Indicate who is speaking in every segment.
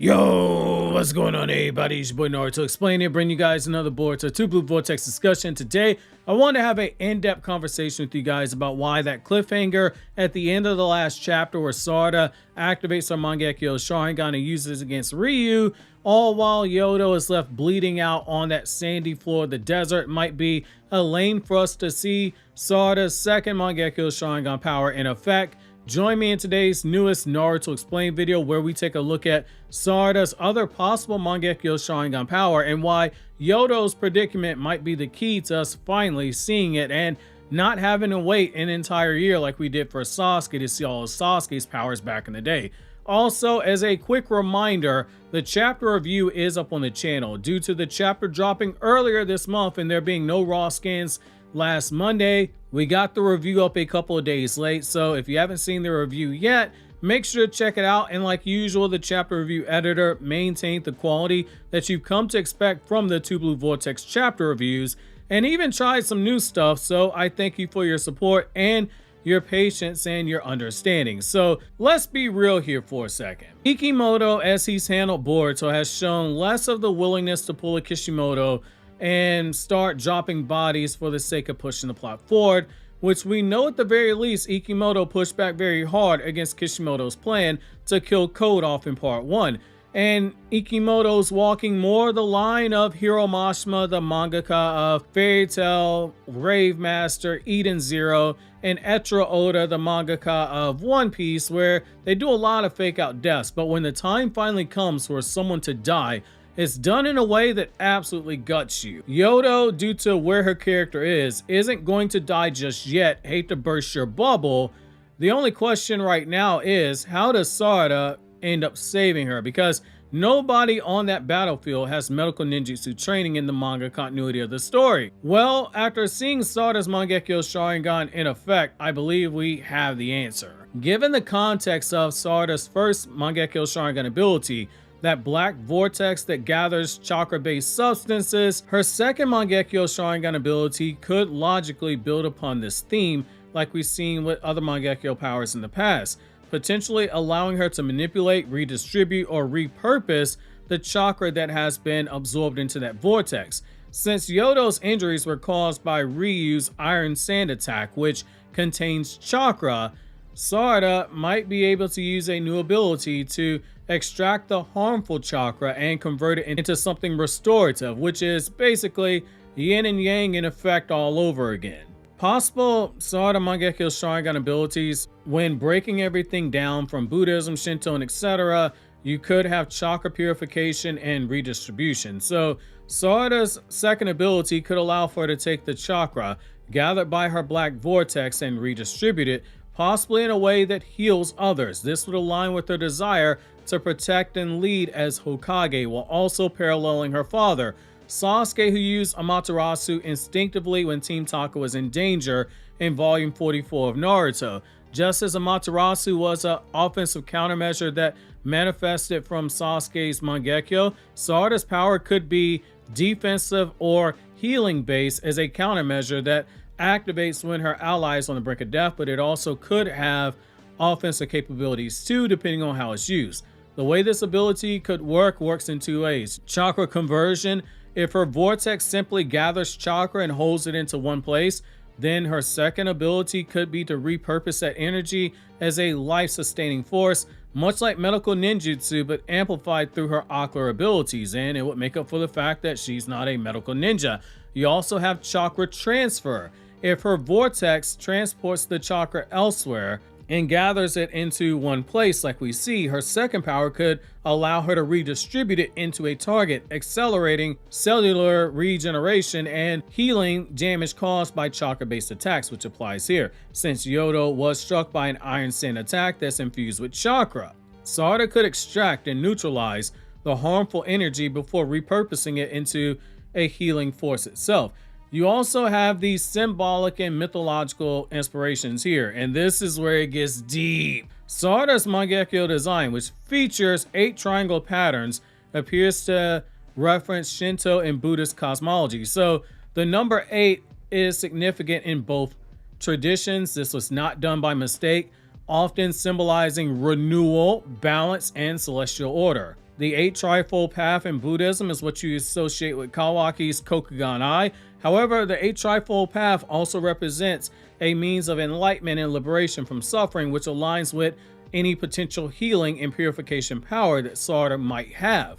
Speaker 1: Yo, what's going on, everybody? It's your boy Naruto Explain here, bring you guys another Boruto Two Blue Vortex discussion. Today, I want to have an in-depth conversation with you guys about why that cliffhanger at the end of the last chapter where Sarada activates her Mangekyou Sharingan and uses it against Ryu, all while Yodo is left bleeding out on that sandy floor of the desert, might be a lane for us to see Sarada's second Mangekyou Sharingan power in effect. Join me in today's newest Naruto Explain video where we take a look at Sarada's other possible Mangekyou Sharingan power and why Yodo's predicament might be the key to us finally seeing it and not having to wait an entire year like we did for Sasuke to see all of Sasuke's powers back in the day. Also, as a quick reminder, the chapter review is up on the channel due to the chapter dropping earlier this month and there being no raw scans last Monday. We got the review up a couple of days late, so if you haven't seen the review yet, make sure to check it out. And like usual, the chapter review editor maintained the quality that you've come to expect from the Two Blue Vortex chapter reviews and even tried some new stuff. So I thank you for your support and your patience and your understanding. So let's be real here for a second. Kishimoto, as he's handled Boruto, has shown less of the willingness to pull a Kishimoto and start dropping bodies for the sake of pushing the plot forward, which we know at the very least Kishimoto pushed back very hard against Kishimoto's plan to kill Code off in part 1. And Kishimoto's walking more the line of Hiro Mashima, the mangaka of Fairy Tail, Rave Master, Eden Zero, and Etra Oda, the mangaka of One Piece, where they do a lot of fake out deaths, but when the time finally comes for someone to die, it's done in a way that absolutely guts you. Yodo, due to where her character is, isn't going to die just yet. Hate to burst your bubble. The only question right now is, how does Sarada end up saving her? Because nobody on that battlefield has medical ninjutsu training in the manga continuity of the story. Well, after seeing Sarada's Mangekyou Sharingan in effect, I believe we have the answer. Given the context of Sarada's first Mangekyou Sharingan ability, that black vortex that gathers chakra-based substances, her second Mangekyou Sharingan ability could logically build upon this theme like we've seen with other Mangekyou powers in the past, potentially allowing her to manipulate, redistribute, or repurpose the chakra that has been absorbed into that vortex. Since Yodo's injuries were caused by Ryu's Iron Sand attack, which contains chakra, Sarada might be able to use a new ability to extract the harmful chakra and convert it into something restorative, which is basically yin and yang in effect all over again. Possible Sarada Mangekyou Sharingan abilities: when breaking everything down from Buddhism, Shinto, and etc., you could have chakra purification and redistribution. So Sarada's second ability could allow for her to take the chakra gathered by her black vortex and redistribute it, possibly in a way that heals others. This would align with her desire to protect and lead as Hokage, while also paralleling her father, Sasuke, who used Amaterasu instinctively when Team Taka was in danger in Volume 44 of Naruto. Just as Amaterasu was an offensive countermeasure that manifested from Sasuke's Mangekyou, Sarada's power could be defensive or healing based as a countermeasure that activates when her ally is on the brink of death, but it also could have offensive capabilities too, depending on how it's used. The way this ability could works in two ways. Chakra conversion: if her vortex simply gathers chakra and holds it into one place, then her second ability could be to repurpose that energy as a life-sustaining force, much like medical ninjutsu, but amplified through her ocular abilities, and it would make up for the fact that she's not a medical ninja. You also have chakra transfer. If her vortex transports the chakra elsewhere and gathers it into one place like we see, her second power could allow her to redistribute it into a target, accelerating cellular regeneration and healing damage caused by chakra-based attacks, which applies here, since Yodo was struck by an Iron Sand attack that's infused with chakra. Sarada could extract and neutralize the harmful energy before repurposing it into a healing force itself. You also have these symbolic and mythological inspirations here, and this is where it gets deep. Sarada's Mangekyou design, which features 8 triangle patterns, appears to reference Shinto and Buddhist cosmology. So the number 8 is significant in both traditions. This was not done by mistake, often symbolizing renewal, balance, and celestial order. The 8 trifold path in Buddhism is what you associate with Kawaki's Kokugan Eye. However, the 8 trifold path also represents a means of enlightenment and liberation from suffering, which aligns with any potential healing and purification power that Sarada might have.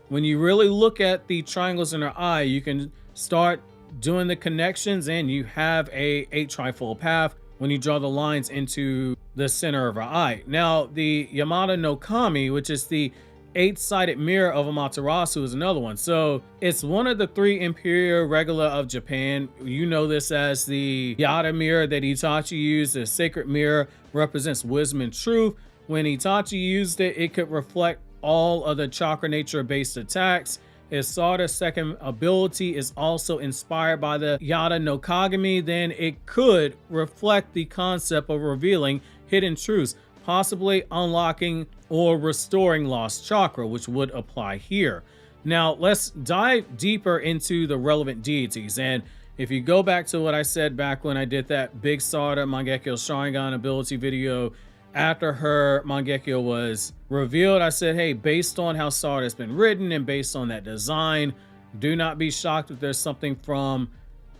Speaker 1: When you really look at the triangles in her eye, you can start doing the connections, and you have a 8 trifold path when you draw the lines into the center of her eye. Now, the Yamada no Kami, which is the 8-sided mirror of Amaterasu, is another one. So it's one of the 3 imperial regula of Japan. You know this as the Yada mirror that Itachi used. The sacred mirror represents wisdom and truth. When Itachi used it, it could reflect all of the chakra nature based attacks. If Sarada's second ability is also inspired by the Yada no Kagami, then it could reflect the concept of revealing hidden truths, possibly unlocking or restoring lost chakra, which would apply here. Now, let's dive deeper into the relevant deities. And if you go back to what I said back when I did that big Sarada Mangekyou Sharingan ability video, after her Mangekyou was revealed, I said, hey, based on how Sarada has been written and based on that design, do not be shocked if there's something from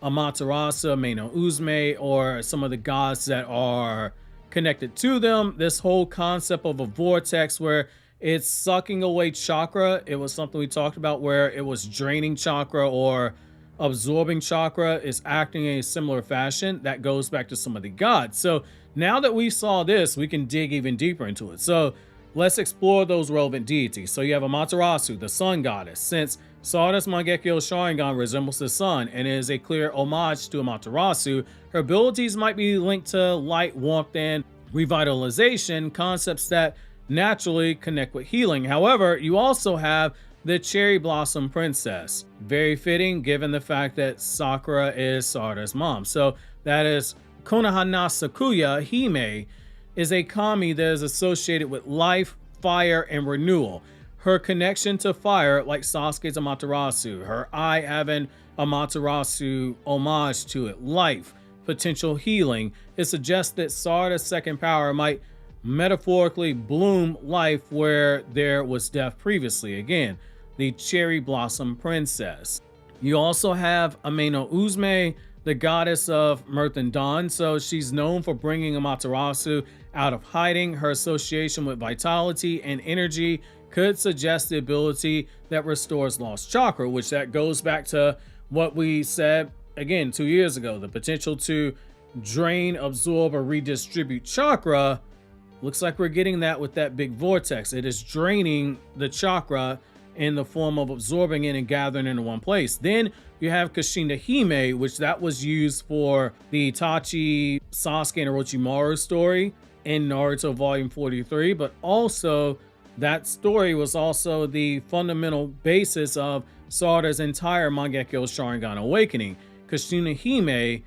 Speaker 1: Amaterasu, Meino Uzume, or some of the gods that are connected to them. This whole concept of a vortex where it's sucking away chakra, it was something we talked about, where it was draining chakra or absorbing chakra, is acting in a similar fashion. That goes back to some of the gods. So now that we saw this, we can dig even deeper into it. So let's explore those relevant deities. So you have Amaterasu, the sun goddess. Since Sarada's Mangekyou Sharingan resembles the sun and is a clear homage to Amaterasu, her abilities might be linked to light, warmth, and revitalization, concepts that naturally connect with healing. However, you also have the Cherry Blossom Princess. Very fitting given the fact that Sakura is Sarada's mom. So that is Konohamaru Sakuya Hime, is a kami that is associated with life, fire, and renewal. Her connection to fire, like Sasuke's Amaterasu, her eye having Amaterasu homage to it, life, potential healing, it suggests that Sarada's second power might metaphorically bloom life where there was death previously. Again, the Cherry Blossom Princess. You also have Meino Uzume, the goddess of mirth and dawn. So she's known for bringing Amaterasu out of hiding. Her association with vitality and energy could suggest the ability that restores lost chakra, which that goes back to what we said again 2 years ago, the potential to drain, absorb, or redistribute chakra. Looks like we're getting that with that big vortex. It is draining the chakra in the form of absorbing it and gathering into one place. Then you have Kushina Hime, which that was used for the Itachi, Sasuke, and Orochimaru story in Naruto Volume 43, but also that story was also the fundamental basis of Sarada's entire Mangekyou Sharingan awakening. Kushina Hime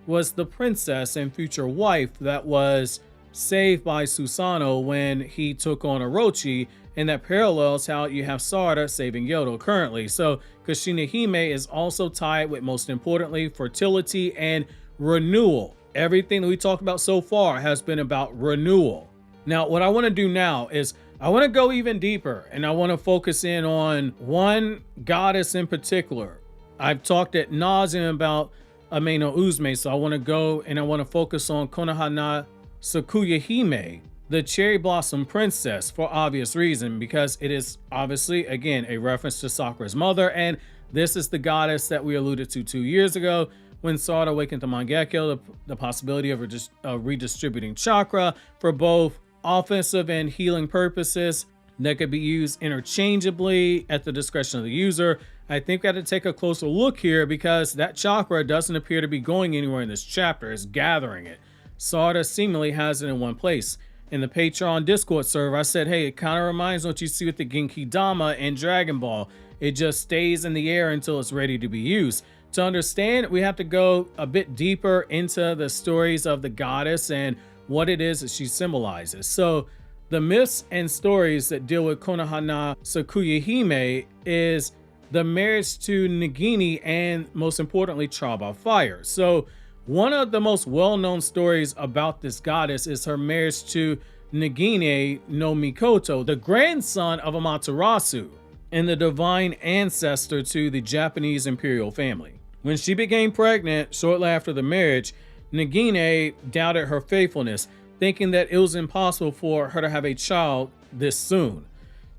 Speaker 1: was the princess and future wife that was saved by Susanoo when he took on Orochi, and that parallels how you have Sarada saving Yodo currently. So Kushina Hime is also tied with, most importantly, fertility and renewal. Everything that we talked about so far has been about renewal. Now, what I want to do now is I want to go even deeper, and I want to focus in on one goddess in particular. I've talked at nauseam about Meino Uzume, so I want to go and I want to focus on Konohamaru Sakuya Hime, the Cherry Blossom Princess, for obvious reason, because it is obviously, again, a reference to Sakura's mother, and this is the goddess that we alluded to 2 years ago when Sarada awakened to Mangekyou, the possibility of redistributing chakra for both offensive and healing purposes that could be used interchangeably at the discretion of the user. I think we got to take a closer look here because that chakra doesn't appear to be going anywhere in this chapter. It's gathering it. Sarada seemingly has it in one place. In the Patreon Discord server, I said, hey, it kind of reminds what you see with the Genki Dama and Dragon Ball. It just stays in the air until it's ready to be used. To understand, we have to go a bit deeper into the stories of the goddess and what it is that she symbolizes. So the myths and stories that deal with Konohamaru Sakuya Hime is the marriage to Nagini and, most importantly, trial by fire. So one of the most well-known stories about this goddess is her marriage to Nagine no Mikoto, the grandson of Amaterasu and the divine ancestor to the Japanese imperial family. When she became pregnant shortly after the marriage, Nagine doubted her faithfulness, thinking that it was impossible for her to have a child this soon.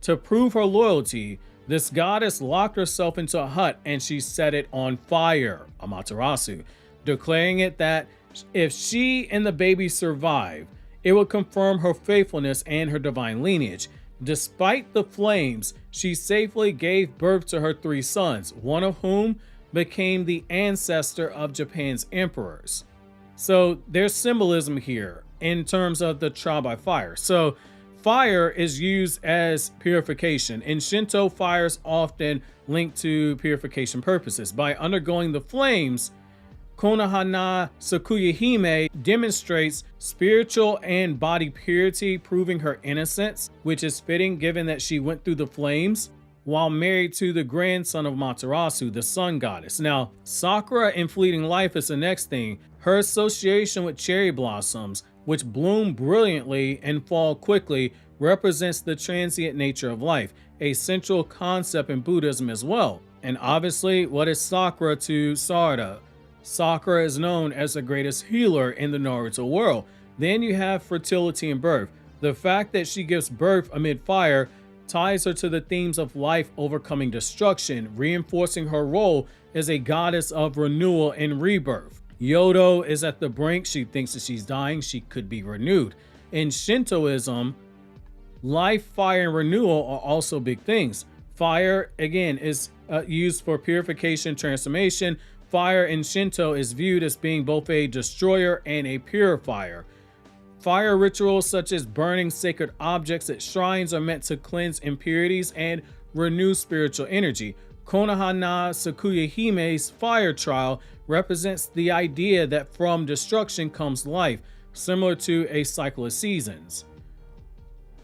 Speaker 1: To prove her loyalty, this goddess locked herself into a hut and she set it on fire, Amaterasu, declaring it that if she and the baby survived, it would confirm her faithfulness and her divine lineage. Despite the flames, she safely gave birth to her 3 sons, one of whom became the ancestor of Japan's emperors. So there's symbolism here in terms of the trial by fire. So fire is used as purification. In Shinto, fire is often linked to purification purposes. By undergoing the flames, Konohana Sakuyahime demonstrates spiritual and body purity, proving her innocence, which is fitting given that she went through the flames while married to the grandson of Amaterasu, the sun goddess. Now, Sakura in Fleeting Life is the next thing. Her association with cherry blossoms, which bloom brilliantly and fall quickly, represents the transient nature of life, a central concept in Buddhism as well. And obviously, what is Sakura to Sarada? Sakura is known as the greatest healer in the Naruto world. Then you have fertility and birth. The fact that she gives birth amid fire ties her to the themes of life overcoming destruction, reinforcing her role as a goddess of renewal and rebirth. Yodo is at the brink. She thinks that she's dying. She could be renewed. In Shintoism, life, fire, and renewal are also big things. Fire, again, is used for purification, transformation. Fire in Shinto is viewed as being both a destroyer and a purifier. Fire rituals such as burning sacred objects at shrines are meant to cleanse impurities and renew spiritual energy. Konohana Sakuyahime's fire trial represents the idea that from destruction comes life, similar to a cycle of seasons.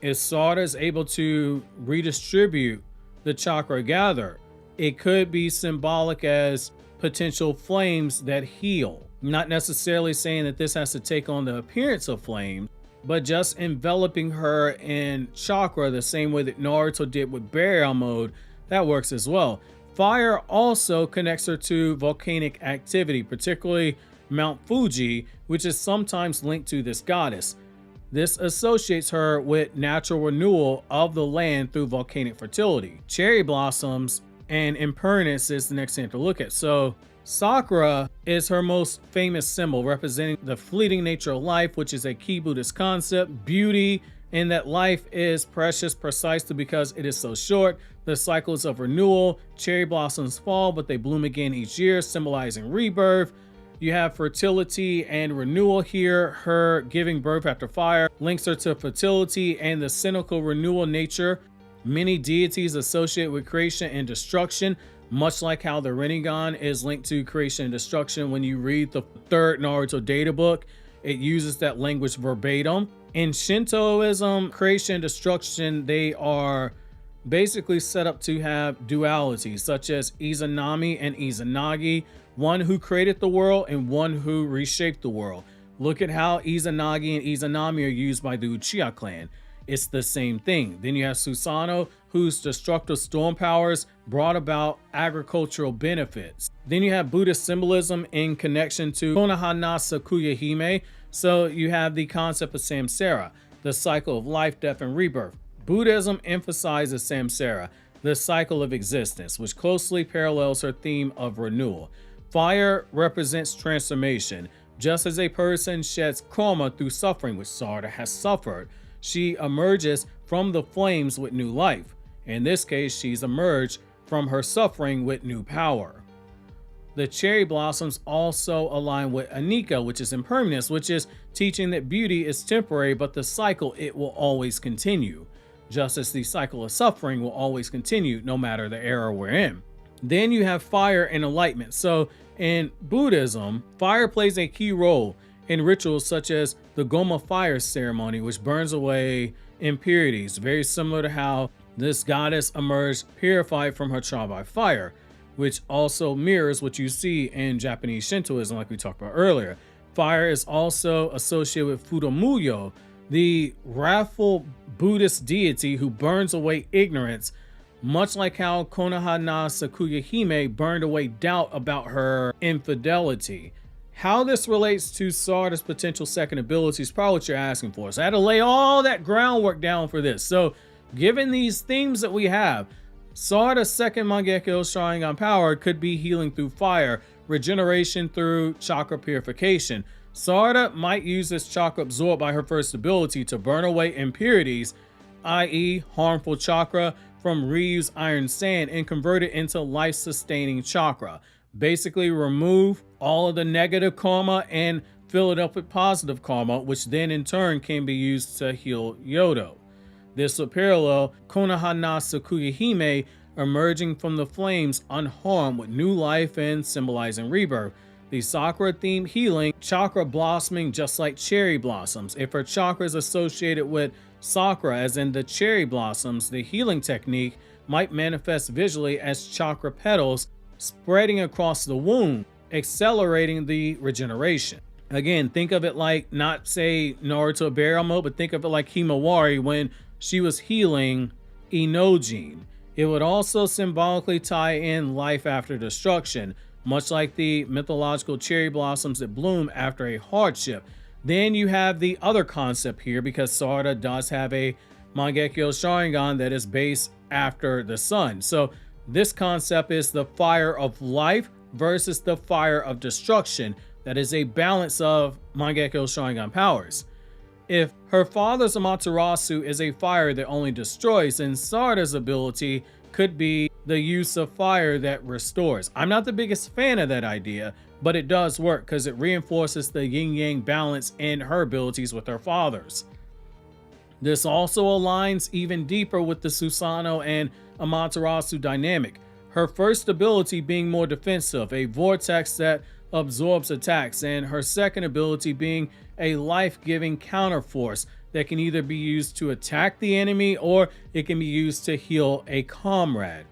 Speaker 1: If Sarada is able to redistribute the chakra gather, it could be symbolic as potential flames that heal. Not necessarily saying that this has to take on the appearance of flame, but just enveloping her in chakra the same way that Naruto did with burial mode, that works as well. Fire also connects her to volcanic activity, particularly Mount Fuji, which is sometimes linked to this goddess. This associates her with natural renewal of the land through volcanic fertility. Cherry blossoms and impermanence is the next thing to look at. So Sakura is her most famous symbol, representing the fleeting nature of life, which is a key Buddhist concept. Beauty, in that life is precious precisely because it is so short. The cycles of renewal. Cherry blossoms fall, but they bloom again each year, symbolizing rebirth. You have fertility and renewal here. Her giving birth after fire links her to fertility and the cyclical renewal nature. Many deities associated with creation and destruction, much like how the Rinnegan is linked to creation and destruction. When you read the 3rd Naruto data book, it uses that language verbatim. In Shintoism, creation and destruction, they are basically set up to have dualities, such as Izanami and Izanagi, one who created the world and one who reshaped the world. Look at how Izanagi and Izanami are used by the Uchiha clan. It's the same thing. Then you have Susanoo, whose destructive storm powers brought about agricultural benefits. Then you have Buddhist symbolism in connection to Konohana Sakuyahime. So you have the concept of samsara, the cycle of life, death, and rebirth. Buddhism emphasizes samsara, the cycle of existence, which closely parallels her theme of renewal. Fire represents transformation. Just as a person sheds karma through suffering, which Sarada has suffered, she emerges from the flames with new life. In this case, she's emerged from her suffering with new power. The cherry blossoms also align with Anika, which is impermanence, which is teaching that beauty is temporary, but the cycle, it will always continue. Just as the cycle of suffering will always continue no matter the era we're in. Then you have fire and enlightenment. So in Buddhism, fire plays a key role in rituals such as the Goma fire ceremony, which burns away impurities, very similar to how this goddess emerged purified from her trial by fire, which also mirrors what you see in Japanese Shintoism like we talked about earlier. Fire is also associated with Fudomuyo, the wrathful Buddhist deity who burns away ignorance, much like how Konoha na Sakuya Hime burned away doubt about her infidelity. How this relates to Sarada's potential second ability is probably what you're asking for. So I had to lay all that groundwork down for this. So given these themes that we have, Sarada's second Mangekyou Sharingan power could be healing through fire, regeneration through chakra purification. Sarada might use this chakra absorbed by her first ability to burn away impurities, i.e. harmful chakra, from Ryu's iron sand and convert it into life-sustaining chakra. Basically remove all of the negative karma and fill it up with positive karma, which then in turn can be used to heal Yodo. This would parallel Konoha na Sakuya Hime emerging from the flames unharmed with new life and symbolizing rebirth. The Sakura-themed healing, chakra blossoming just like cherry blossoms. If her chakra is associated with Sakura, as in the cherry blossoms, the healing technique might manifest visually as chakra petals spreading across the wound, accelerating the regeneration. Again, think of it like, not say Naruto burial mode, but think of it like Himawari when she was healing Inojin. It would also symbolically tie in life after destruction, much like the mythological cherry blossoms that bloom after a hardship. Then you have the other concept here, because Sarada does have a Mangekyou Sharingan that is based after the sun. So this concept is the fire of life versus the fire of destruction. That is a balance of Mangekyou Sharingan powers. If her father's Amaterasu is a fire that only destroys, then Sarada's ability could be the use of fire that restores. I'm not the biggest fan of that idea, but it does work because it reinforces the yin-yang balance in her abilities with her father's. This also aligns even deeper with the Susanoo and Amaterasu dynamic. Her first ability being more defensive, a vortex that absorbs attacks, and her second ability being a life-giving counterforce that can either be used to attack the enemy or it can be used to heal a comrade.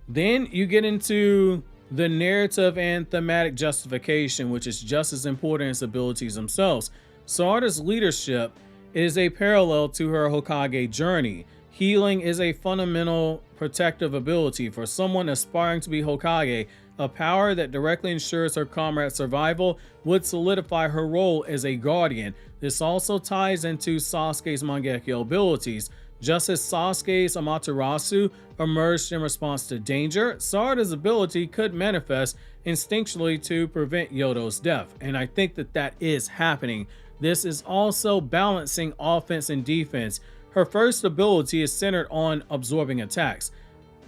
Speaker 1: Then you get into the narrative and thematic justification, which is just as important as abilities themselves. Sarada's leadership is a parallel to her Hokage journey. Healing is a fundamental protective ability for someone aspiring to be Hokage. A power that directly ensures her comrade's survival would solidify her role as a guardian. This also ties into Sasuke's Mangekyou abilities. Just as Sasuke's Amaterasu emerged in response to danger, Sarada's ability could manifest instinctually to prevent Yodo's death, and I think that is happening. This is also balancing offense and defense. Her first ability is centered on absorbing attacks.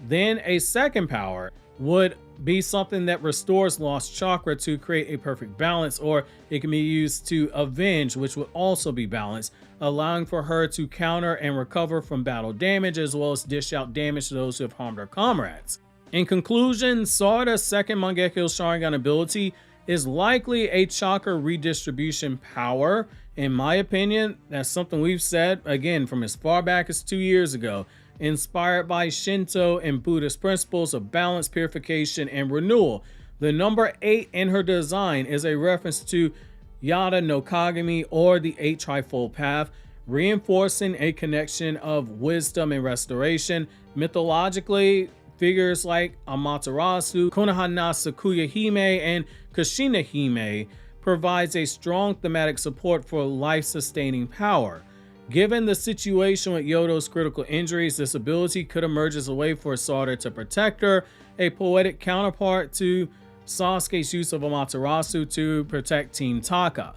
Speaker 1: Then a second power would be something that restores lost chakra to create a perfect balance, or it can be used to avenge, which would also be balanced, allowing for her to counter and recover from battle damage as well as dish out damage to those who have harmed her comrades. In conclusion, Sarada's second Mangekyou Sharingan ability is likely a chakra redistribution power. In my opinion, that's something we've said, again, from as far back as 2 years ago. Inspired by Shinto and Buddhist principles of balance, purification, and renewal. The number 8 in her design is a reference to Yada no Kagami, or the 8 Trifold Path, reinforcing a connection of wisdom and restoration. Mythologically, figures like Amaterasu, Konoha na Sakuya Hime, and Kushina Hime provides a strong thematic support for life-sustaining power. Given the situation with Yodo's critical injuries, this ability could emerge as a way for Sarada to protect her, a poetic counterpart to Sasuke's use of Amaterasu to protect Team Taka.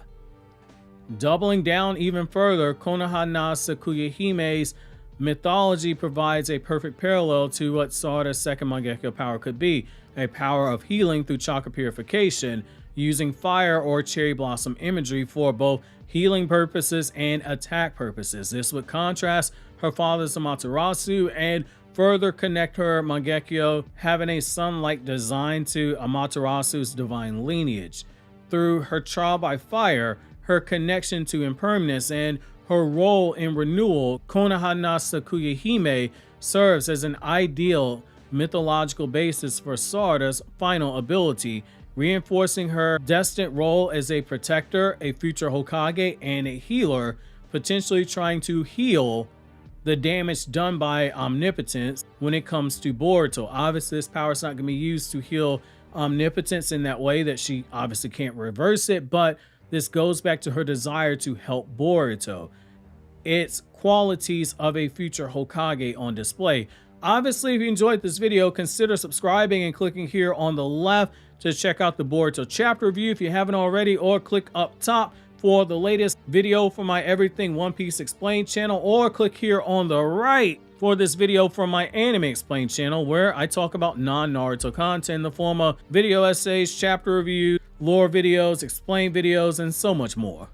Speaker 1: Doubling down even further, Konoha na Sakuya Hime's mythology provides a perfect parallel to what Sarada's second Mangekyou power could be, a power of healing through chakra purification, using fire or cherry blossom imagery for both healing purposes and attack purposes. This would contrast her father's Amaterasu and further connect her Mangekyou having a sun-like design to Amaterasu's divine lineage. Through her trial by fire, her connection to impermanence, and her role in renewal, Konoha na Sakuya Hime serves as an ideal mythological basis for Sarada's final ability, reinforcing her destined role as a protector, a future Hokage, and a healer. potentially trying to heal the damage done by omnipotence when it comes to Boruto. Obviously, this power is not going to be used to heal omnipotence in that way, that she obviously can't reverse it, but this goes back to her desire to help Boruto. It's qualities of a future Hokage on display. Obviously, if you enjoyed this video, consider subscribing and clicking here on the left to check out the Boruto chapter review if you haven't already, or click up top for the latest video for my Everything One Piece Explained channel, or click here on the right for this video from my Anime Explained channel, where I talk about non-Naruto content in the form of video essays, chapter reviews, lore videos, explained videos, and so much more.